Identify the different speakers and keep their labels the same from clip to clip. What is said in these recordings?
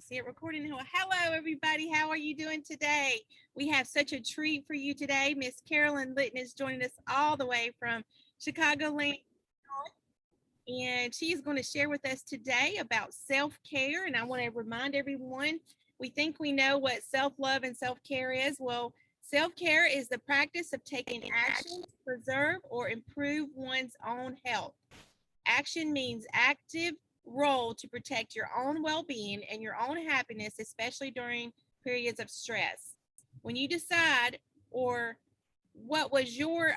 Speaker 1: See it recording now. Hello, everybody. How are you doing today? We have such a treat for you today. Miss Carolyn Litton is joining us all the way from Chicagoland, and she is going to share with us today about self-care. And I want to remind everyone, we think we know what self-love and self-care is. Well, self-care is the practice of taking action to preserve or improve one's own health. Action means active role to protect your own well-being and your own happiness, especially during periods of stress. When you decide, or what was your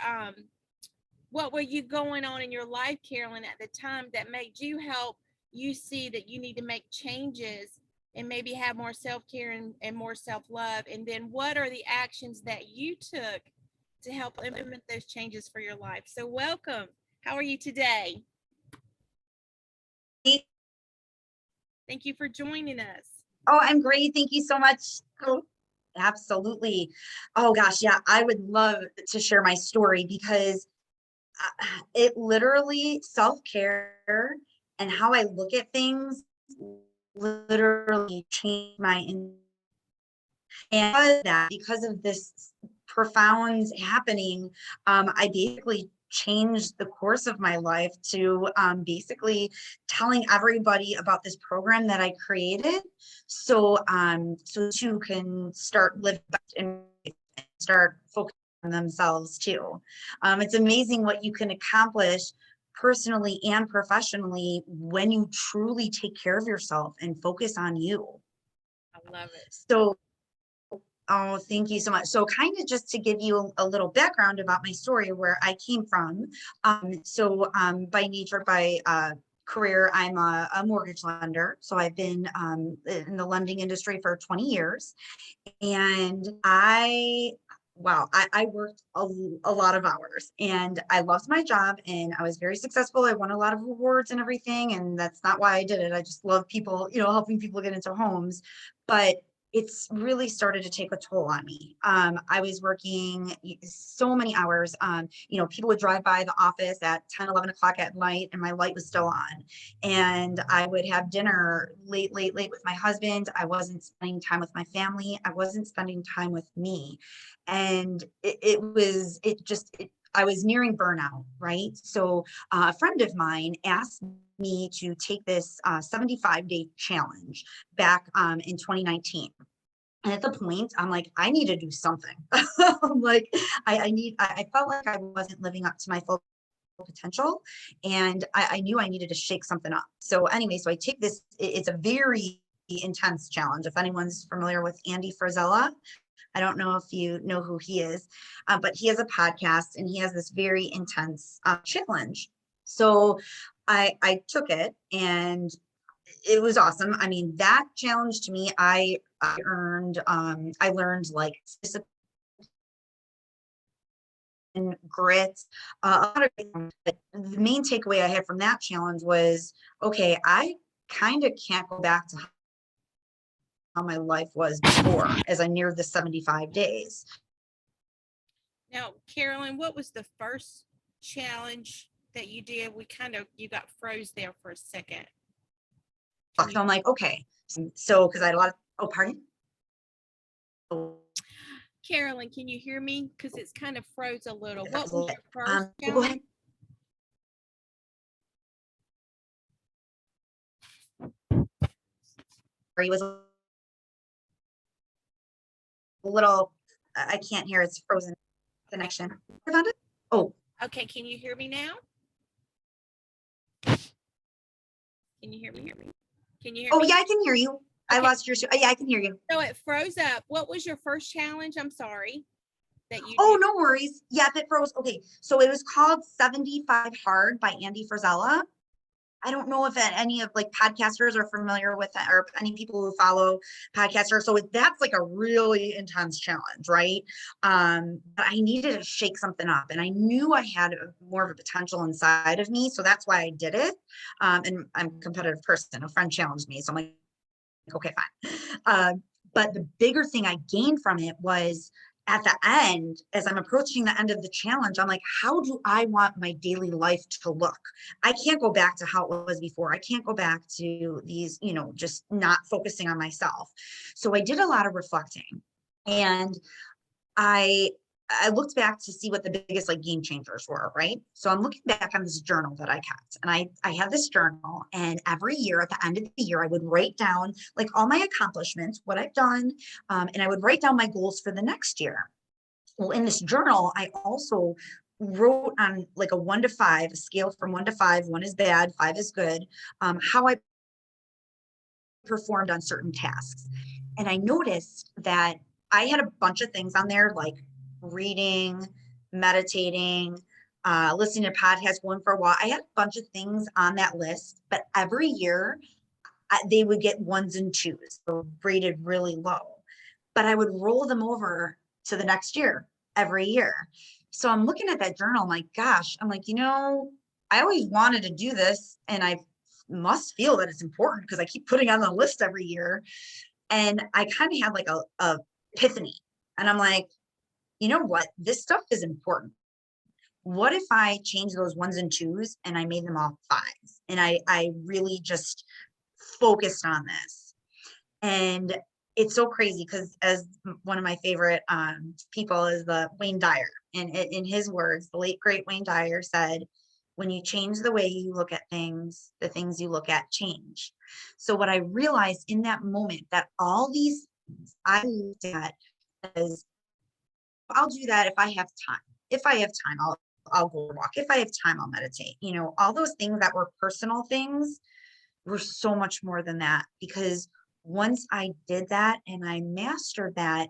Speaker 1: what were you going on in your life, Carolyn, at the time that made you see that you need to make changes and maybe have more self-care and more self-love? And then what are the actions that you took to help implement those changes for your life? So welcome. How are you today? Thank you for joining us.
Speaker 2: Oh, I'm great. Thank you so much. Oh, absolutely. Oh gosh, yeah, I would love to share my story because it literally, self-care and how I look at things literally changed and because of this profound happening, I basically changed the course of my life to basically telling everybody about this program that I created, so you can start living and start focusing on themselves too. It's amazing what you can accomplish personally and professionally when you truly take care of yourself and focus on you.
Speaker 1: I love it.
Speaker 2: So, oh, thank you so much. So kind of just to give you a little background about my story, where I came from. By nature, by career, I'm a mortgage lender. So I've been in the lending industry for 20 years. And I worked a lot of hours, and I loved my job, and I was very successful. I won a lot of awards and everything. And that's not why I did it. I just love people, helping people get into homes. But it's really started to take a toll on me. I was working so many hours. People would drive by the office at 10, 11 o'clock at night and my light was still on. And I would have dinner late with my husband. I wasn't spending time with my family. I wasn't spending time with me. And I was nearing burnout, right? So a friend of mine asked me to take this 75-day challenge back in 2019. And at the point, I'm like, I need to do something. I'm like, I felt like I wasn't living up to my full potential, and I knew I needed to shake something up. So anyway, so I take this, it's a very intense challenge. If anyone's familiar with Andy Frisella, I don't know if you know who he is, but he has a podcast and he has this very intense challenge. So I took it and it was awesome. I mean, that challenge to me, I learned like discipline, grit, a lot of things. But the main takeaway I had from that challenge was, okay, I kind of can't go back to how my life was before as I neared the 75 days.
Speaker 1: Now, Carolyn, what was the first challenge that you did? You got froze there for a second.
Speaker 2: So I'm like, okay. So, because I had a lot of, oh, pardon?
Speaker 1: Carolyn, can you hear me? Because it's kind of froze a little. What was your first challenge?
Speaker 2: Go ahead. Sorry, it was a little, I can't hear, it's frozen connection. Oh.
Speaker 1: Okay, can you hear me now? Can you hear me? Can you hear me?
Speaker 2: Oh, yeah, I can hear you. Okay. I lost your, yeah, I can hear you.
Speaker 1: So it froze up. What was your first challenge? I'm sorry. That you
Speaker 2: did. No worries. Yeah, it froze. Okay, so it was called 75 Hard by Andy Frisella. I don't know if any of like podcasters are familiar with it, or any people who follow podcasters. So that's like a really intense challenge, right? But I needed to shake something up, and I knew I had more of a potential inside of me. So that's why I did it. And I'm a competitive person. A friend challenged me. So I'm like, okay, fine. But the bigger thing I gained from it was at the end, as I'm approaching the end of the challenge, I'm like, how do I want my daily life to look? I can't go back to how it was before. I can't go back to these, just not focusing on myself. So I did a lot of reflecting, and I I looked back to see what the biggest like game changers were, right? So I'm looking back on this journal that I kept, and I have this journal, and every year at the end of the year, I would write down like all my accomplishments, what I've done, and I would write down my goals for the next year. Well, in this journal, I also wrote on like a 1 to 5, a scale from 1 to 5. 1 is bad, 5 is good, how I performed on certain tasks. And I noticed that I had a bunch of things on there like reading, meditating, listening to podcasts, going for a walk. I had a bunch of things on that list, but every year they would get 1s and 2s, so rated really low. But I would roll them over to the next year every year. So I'm looking at that journal, I'm like, gosh, I'm like, I always wanted to do this, and I must feel that it's important because I keep putting on the list every year. And I kind of had like a epiphany, and I'm like, you know what? This stuff is important. What if I change those 1s and 2s and I made them all 5s? And I really just focused on this. And it's so crazy because as one of my favorite people is the Wayne Dyer. And in his words, the late great Wayne Dyer said, when you change the way you look at things, the things you look at change. So what I realized in that moment, that all these things I looked at as, I'll do that if I have time. If I have time, I'll go walk. If I have time, I'll meditate. All those things that were personal things were so much more than that, because once I did that and I mastered that,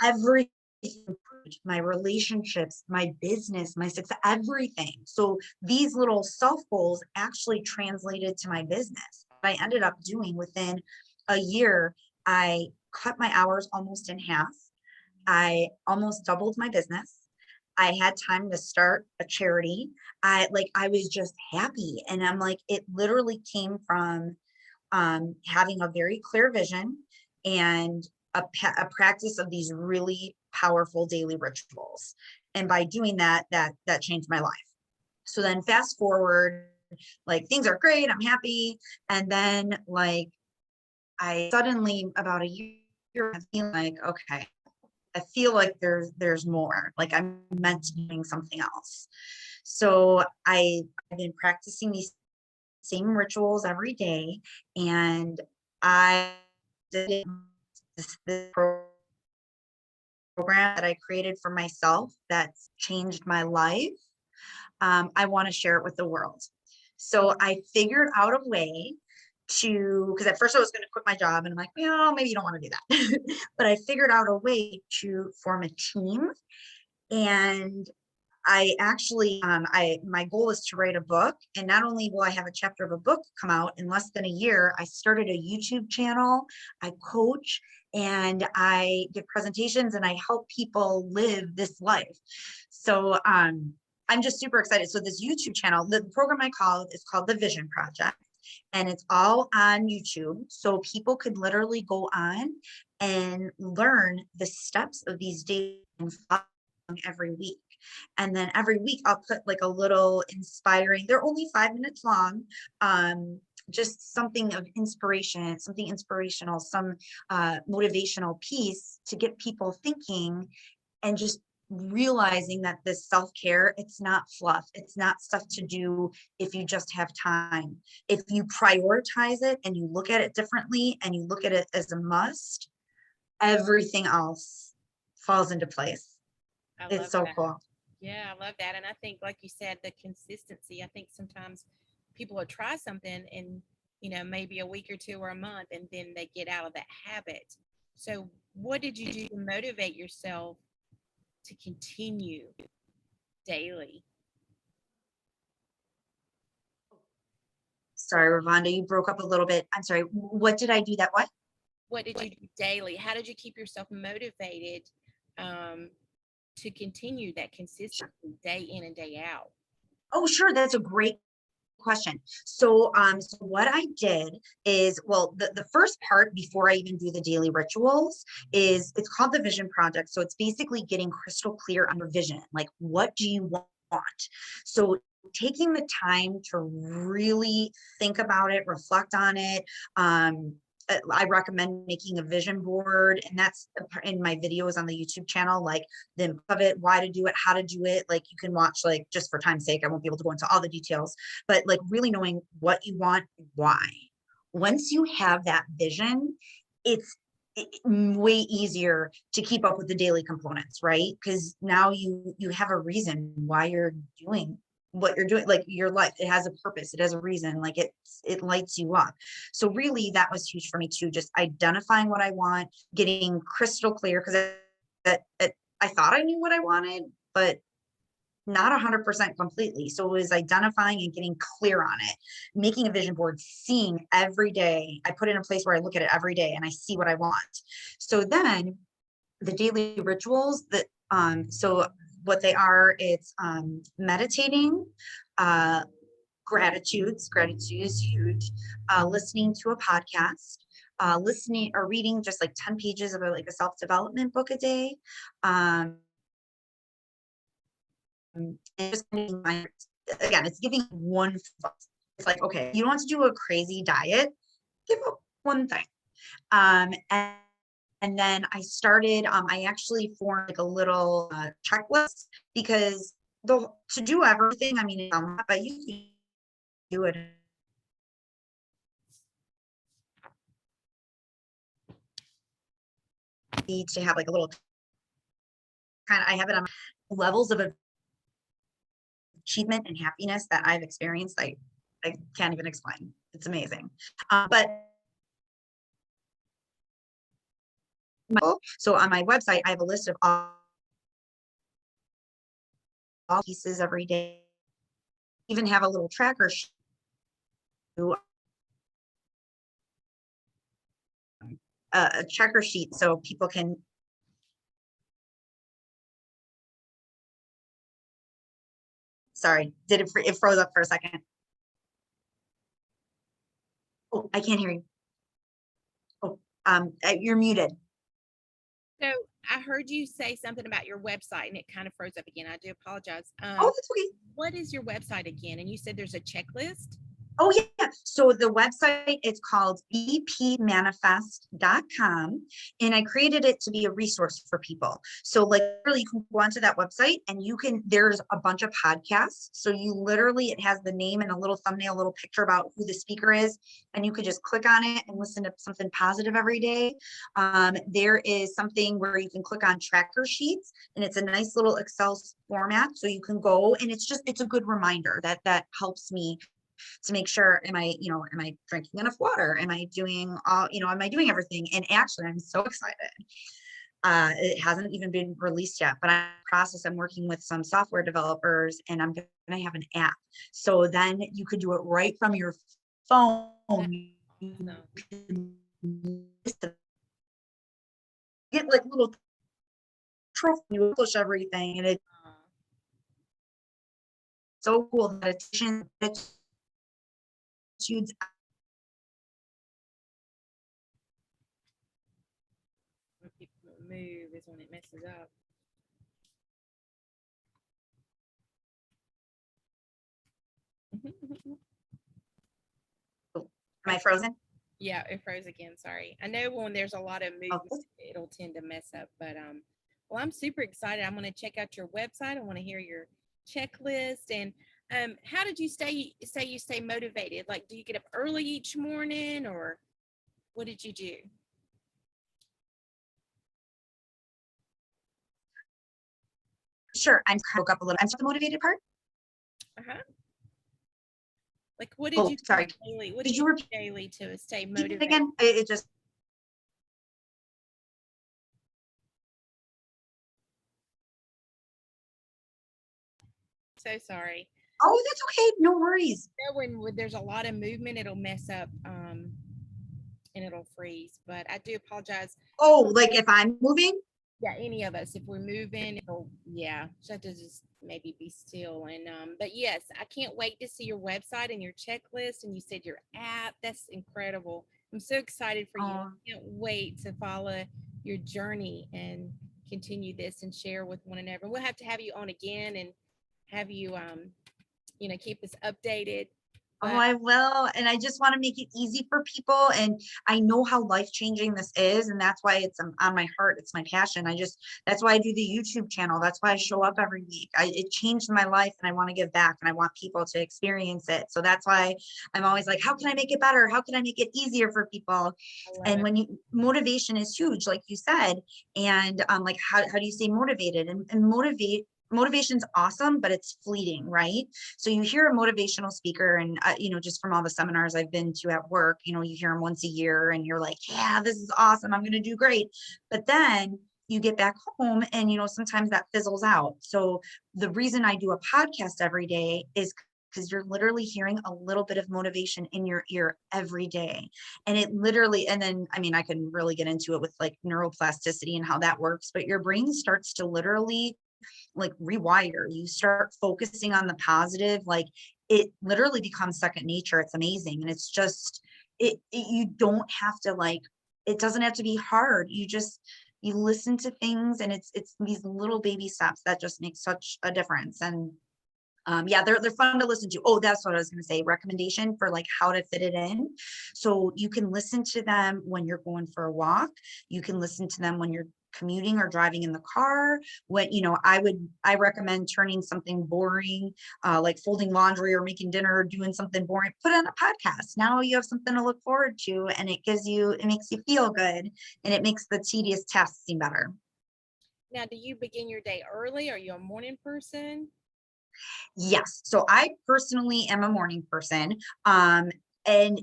Speaker 2: everything improved. My relationships, my business, my success, everything. So these little self goals actually translated to my business. I ended up doing within a year, I cut my hours almost in half. I almost doubled my business. I had time to start a charity. I was just happy. And I'm like, it literally came from having a very clear vision and a practice of these really powerful daily rituals. And by doing that, that changed my life. So then fast forward, like things are great, I'm happy. And then like I suddenly about a year, I feel like, okay, I feel like there's more, like I'm meant to be doing something else. So I've been practicing these same rituals every day, and I did this program that I created for myself that's changed my life. I want to share it with the world. So I figured out a way because at first I was going to quit my job, and I'm like, well, maybe you don't want to do that. But I figured out a way to form a team. And I actually, my goal is to write a book, and not only will I have a chapter of a book come out in less than a year, I started a YouTube channel, I coach, and I give presentations, and I help people live this life. So I'm just super excited. So this YouTube channel, the program I call is called The Vision Project, and it's all on YouTube. So people could literally go on and learn the steps of these days every week. And then every week I'll put like a little inspiring, they're only 5 minutes long, just something of inspiration, something inspirational, some motivational piece to get people thinking, and just realizing that this self-care, it's not fluff. It's not stuff to do if you just have time. If you prioritize it and you look at it differently and you look at it as a must, everything else falls into place. It's so cool.
Speaker 1: Yeah, I love that. And I think, like you said, the consistency, I think sometimes people will try something and, maybe a week or two or a month, and then they get out of that habit. So what did you do to motivate yourself to continue daily?
Speaker 2: Sorry, Revonda, you broke up a little bit. I'm sorry. What did I do that what?
Speaker 1: What did you do daily? How did you keep yourself motivated to continue that consistency day in and day out?
Speaker 2: Oh, sure. That's a great question. So, so what I did is, well, the first part before I even do the daily rituals is it's called the vision project. So it's basically getting crystal clear on your vision. Like, what do you want? So taking the time to really think about it, reflect on it. I recommend making a vision board, and that's in my videos on the YouTube channel, like the of it, why to do it, how to do it. Like you can watch, like, just for time's sake, I won't be able to go into all the details, but like really knowing what you want, why. Once you have that vision, it's way easier to keep up with the daily components, right? Because now you have a reason why you're doing what you're doing. Like your life, it has a purpose, it has a reason, like it lights you up. So really that was huge for me too, just identifying what I want, getting crystal clear, because I thought I knew what I wanted, but not 100% completely. So it was identifying and getting clear on it, making a vision board, seeing every day. I put it in a place where I look at it every day and I see what I want. So then the daily rituals that, so what they are, it's meditating, gratitude is huge, listening to a podcast, listening or reading just like 10 pages of like a self-development book a day. And just again, it's giving one. It's like, okay, you don't want to do a crazy diet, give up one thing. And then I started, I actually formed like a little checklist, because to do everything, I mean, but you can do it. Need to have like a little kind of, I have it on levels of achievement and happiness that I've experienced. I can't even explain. It's amazing. But so on my website, I have a list of all pieces every day. Even have a little tracker sheet, a tracker sheet, so people can. Sorry, did it froze up for a second? Oh, I can't hear you. Oh, you're muted.
Speaker 1: So I heard you say something about your website and it kind of froze up again. I do apologize.
Speaker 2: Oh, that's okay.
Speaker 1: What is your website again? And you said there's a checklist?
Speaker 2: Oh yeah, so the website, it's called bpmanifest.com, and I created it to be a resource for people. So like literally you can go onto that website and there's a bunch of podcasts. So you literally, it has the name and a little thumbnail, a little picture about who the speaker is, and you could just click on it and listen to something positive every day. There is something where you can click on tracker sheets, and it's a nice little Excel format. So you can go, and it's a good reminder that helps me to make sure, am I drinking enough water? Am I doing am I doing everything? And actually, I'm so excited. It hasn't even been released yet, but I'm working with some software developers, and I'm going to have an app. So then you could do it right from your phone. You can get like little trophy, you push everything, and it's so cool. Meditation, attitudes.
Speaker 1: When people move is when it messes up.
Speaker 2: Am I frozen?
Speaker 1: Yeah, it froze again. Sorry. I know when there's a lot of movement, it'll tend to mess up. But well, I'm super excited. I'm going to check out your website. I want to hear your checklist. And how did you stay motivated? Like, do you get up early each morning, or what did you do?
Speaker 2: Sure, I woke up a little. I'm the motivated part.
Speaker 1: Like, what did you do
Speaker 2: sorry.
Speaker 1: daily? What
Speaker 2: did you repeat
Speaker 1: daily to stay motivated?
Speaker 2: Again? It just.
Speaker 1: So sorry.
Speaker 2: Oh, that's okay. No worries.
Speaker 1: When there's a lot of movement, it'll mess up and it'll freeze. But I do apologize.
Speaker 2: Oh, like if I'm moving?
Speaker 1: Yeah, any of us. If we're moving, it'll, yeah. So I have to just maybe be still. And but yes, I can't wait to see your website and your checklist, and you said your app. That's incredible. I'm so excited for you. I
Speaker 2: Oh,
Speaker 1: can't wait to follow your journey and continue this and share with one another. We'll have to have you on again and have you keep us updated.
Speaker 2: oh,
Speaker 1: But
Speaker 2: I will. And I just want to make it easy for people. And I know how life-changing this is. And that's why it's on my heart. It's my passion. That's why I do the YouTube channel. That's why I show up every week. It changed my life and I want to give back and I want people to experience it. So that's why I'm always like, how can I make it better? How can I make it easier for people?
Speaker 1: I love
Speaker 2: And
Speaker 1: it.
Speaker 2: motivation is huge, like you said. And like, how do you stay motivated and motivation's awesome, but it's fleeting, right? So you hear a motivational speaker and, just from all the seminars I've been to at work, you hear them once a year and you're like, yeah, this is awesome. I'm going to do great. But then you get back home and, sometimes that fizzles out. So the reason I do a podcast every day is because you're literally hearing a little bit of motivation in your ear every day. And it literally, and then, I mean, I can really get into it with like neuroplasticity and how that works, but your brain starts to literally like rewire. You start focusing on the positive, like it literally becomes second nature. It's amazing. And it's just you don't have to it doesn't have to be hard. You listen to things and it's these little baby steps that just make such a difference. And yeah, they're fun to listen to. Oh, that's what I was going to say. Recommendation for like how to fit it in. So you can listen to them when you're going for a walk. You can listen to them when you're commuting or driving in the car. When, I recommend turning something boring, like folding laundry or making dinner or doing something boring, put on a podcast. Now you have something to look forward to and it makes you feel good and it makes the tedious tasks seem better.
Speaker 1: Now, do you begin your day early? Are you a morning person?
Speaker 2: Yes. So I personally am a morning person. And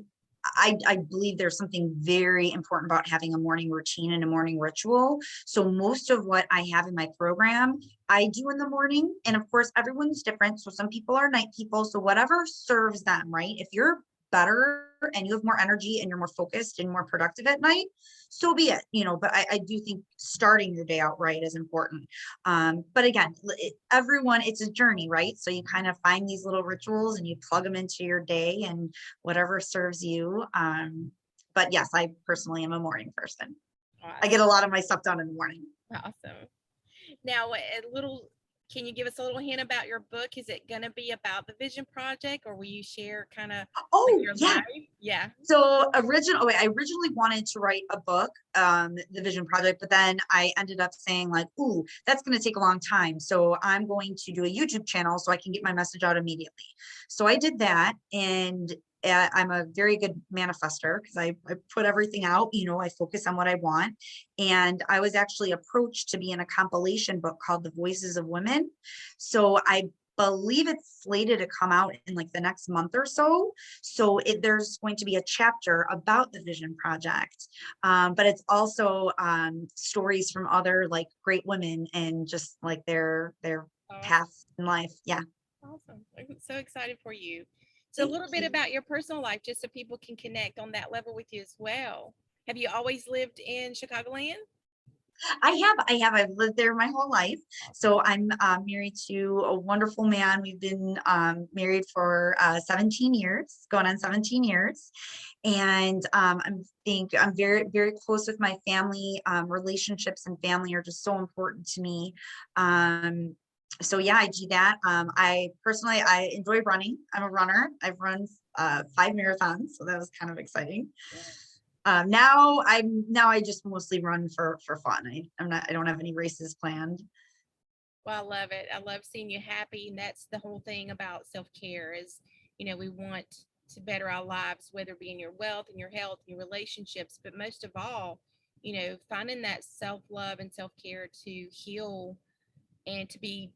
Speaker 2: I believe there's something very important about having a morning routine and a morning ritual. So most of what I have in my program, I do in the morning. And of course, everyone's different. So some people are night people. So whatever serves them, right? If you're better and you have more energy and you're more focused and more productive at night, so be it, but I do think starting your day out right is important. But again, it's a journey, right? So you kind of find these little rituals and you plug them into your day and whatever serves you. But yes, I personally am a morning person. I get a lot of my stuff done in the morning.
Speaker 1: Awesome. Now, can you give us a little hint about your book? Is it going to be about the Vision Project, or will you share kind of
Speaker 2: Oh,
Speaker 1: your
Speaker 2: yeah.
Speaker 1: life? Yeah.
Speaker 2: So I originally wanted to write a book, the Vision Project, but then I ended up saying like, ooh, that's going to take a long time. So I'm going to do a YouTube channel so I can get my message out immediately. So I did that, and I'm a very good manifester because I put everything out, I focus on what I want. And I was actually approached to be in a compilation book called The Voices of Women. So I believe it's slated to come out in like the next month or so. So there's going to be a chapter about the Vision Project, but it's also stories from other like great women and just like their paths in life. Yeah.
Speaker 1: Awesome. I'm so excited for you. So a
Speaker 2: Thank
Speaker 1: little bit
Speaker 2: you.
Speaker 1: about your personal life, just so people can connect on that level with you as well. Have you always lived in Chicagoland?
Speaker 2: I've lived there my whole life. So I'm married to a wonderful man. We've been married for 17 years, going on 17 years. And I'm very, very close with my family. Relationships and family are just so important to me. So yeah, I do that. I enjoy running. I'm a runner. I've run 5 marathons, so that was kind of exciting. Now I just mostly run for fun. I don't have any races planned.
Speaker 1: Well, I love it. I love seeing you happy. And that's the whole thing about self-care is, we want to better our lives, whether it be in your wealth and your health, and your relationships, but most of all, finding that self-love and self-care to heal and to be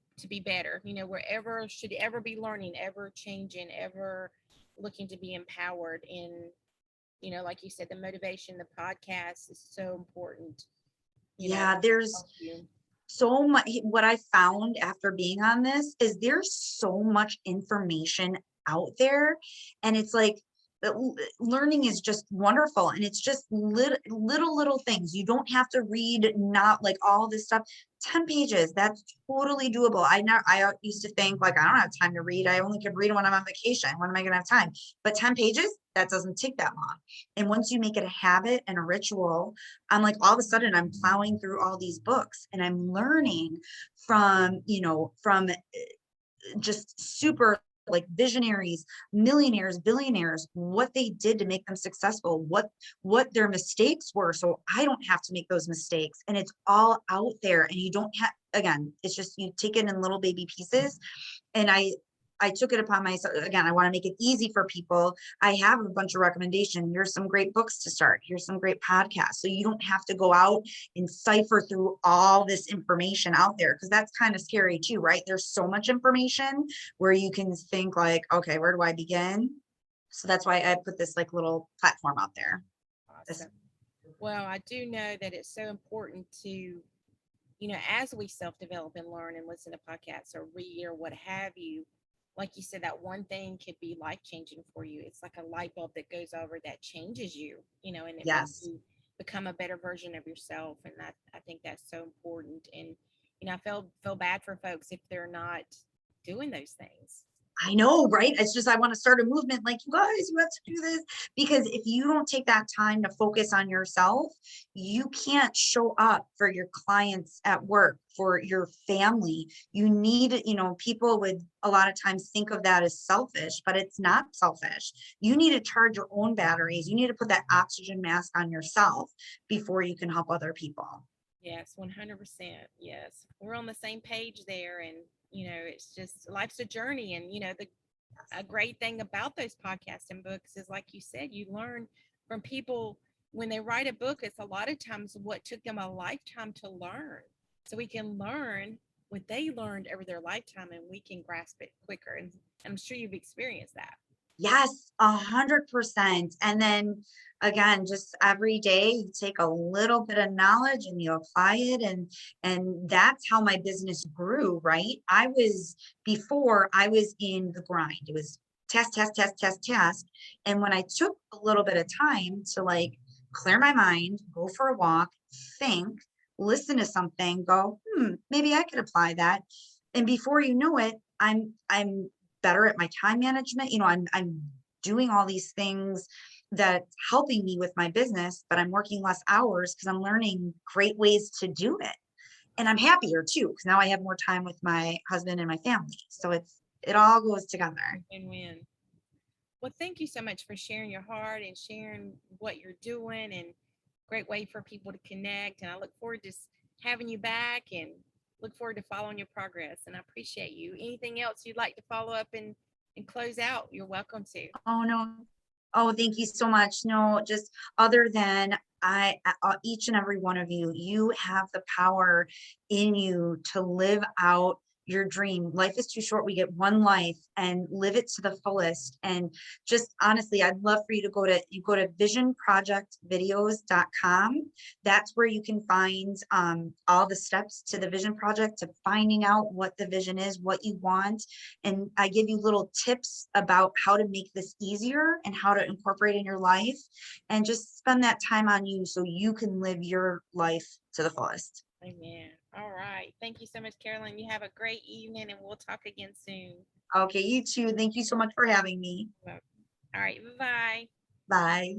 Speaker 1: better. Wherever should ever be learning, ever changing, ever looking to be empowered. And like you said, the motivation, the podcast is so important.
Speaker 2: Yeah, there's so much. What I found after being on this is there's so much information out there, and it's like learning is just wonderful. And it's just little things. You don't have to read not like all this stuff. 10 pages, that's totally doable. I used to think like, I don't have time to read. I only could read when I'm on vacation. When am I going to have time? But 10 pages, that doesn't take that long. And once you make it a habit and a ritual, I'm like, all of a sudden I'm plowing through all these books and I'm learning from, from just super like visionaries, millionaires, billionaires, what they did to make them successful, what their mistakes were. So I don't have to make those mistakes. And it's all out there. And you don't have, again, it's just, you take it in little baby pieces. And I took it upon myself. Again, I want to make it easy for people. I have a bunch of recommendations. Here's some great books to start. Here's some great podcasts. So you don't have to go out and cipher through all this information out there, because that's kind of scary too, right? There's so much information where you can think like, okay, where do I begin? So that's why I put this like little platform out there.
Speaker 1: Awesome. Well, I do know that it's so important to, as we self-develop and learn and listen to podcasts or read or what have you, like you said, that one thing could be life-changing for you. It's like a light bulb that goes over that changes you, and it makes you become a better version of yourself. And I think that's so important. And, I feel bad for folks if they're not doing those things.
Speaker 2: I know, right? It's just, I want to start a movement like, you guys, you have to do this, because if you don't take that time to focus on yourself, you can't show up for your clients at work, for your family. You need, people would a lot of times think of that as selfish, but it's not selfish. You need to charge your own batteries. You need to put that oxygen mask on yourself before you can help other people.
Speaker 1: Yes, 100%. Yes. We're on the same page there. And, it's just life's a journey. And, a great thing about those podcasts and books is, like you said, you learn from people when they write a book. It's a lot of times what took them a lifetime to learn. So we can learn what they learned over their lifetime and we can grasp it quicker. And I'm sure you've experienced that.
Speaker 2: Yes, 100%. And then again, just every day you take a little bit of knowledge and you apply it. And that's how my business grew, right? Before I was in the grind. It was test, test, test, test, test. And when I took a little bit of time to like clear my mind, go for a walk, think, listen to something, go, maybe I could apply that. And before you know it, I'm better at my time management. I'm doing all these things that's helping me with my business, but I'm working less hours because I'm learning great ways to do it. And I'm happier too, because now I have more time with my husband and my family. So it all goes together.
Speaker 1: Win-win. Well, thank you so much for sharing your heart and sharing what you're doing, and great way for people to connect. And I look forward to having you back and look forward to following your progress. And I appreciate you. Anything else you'd like to follow up and close out, you're welcome to.
Speaker 2: Oh, no. Oh, thank you so much. No, just other than each and every one of you, you have the power in you to live out your dream. Life is too short. We get one life, and live it to the fullest. And just honestly, I'd love for you to go to visionprojectvideos.com. That's where you can find all the steps to the vision project, to finding out what the vision is, what you want. And I give you little tips about how to make this easier and how to incorporate in your life, and just spend that time on you so you can live your life to the fullest.
Speaker 1: Amen. All right. Thank you so much, Carolyn. You have a great evening, and we'll talk again soon.
Speaker 2: Okay, you too. Thank you so much for having me.
Speaker 1: All right. Bye-bye.
Speaker 2: Bye.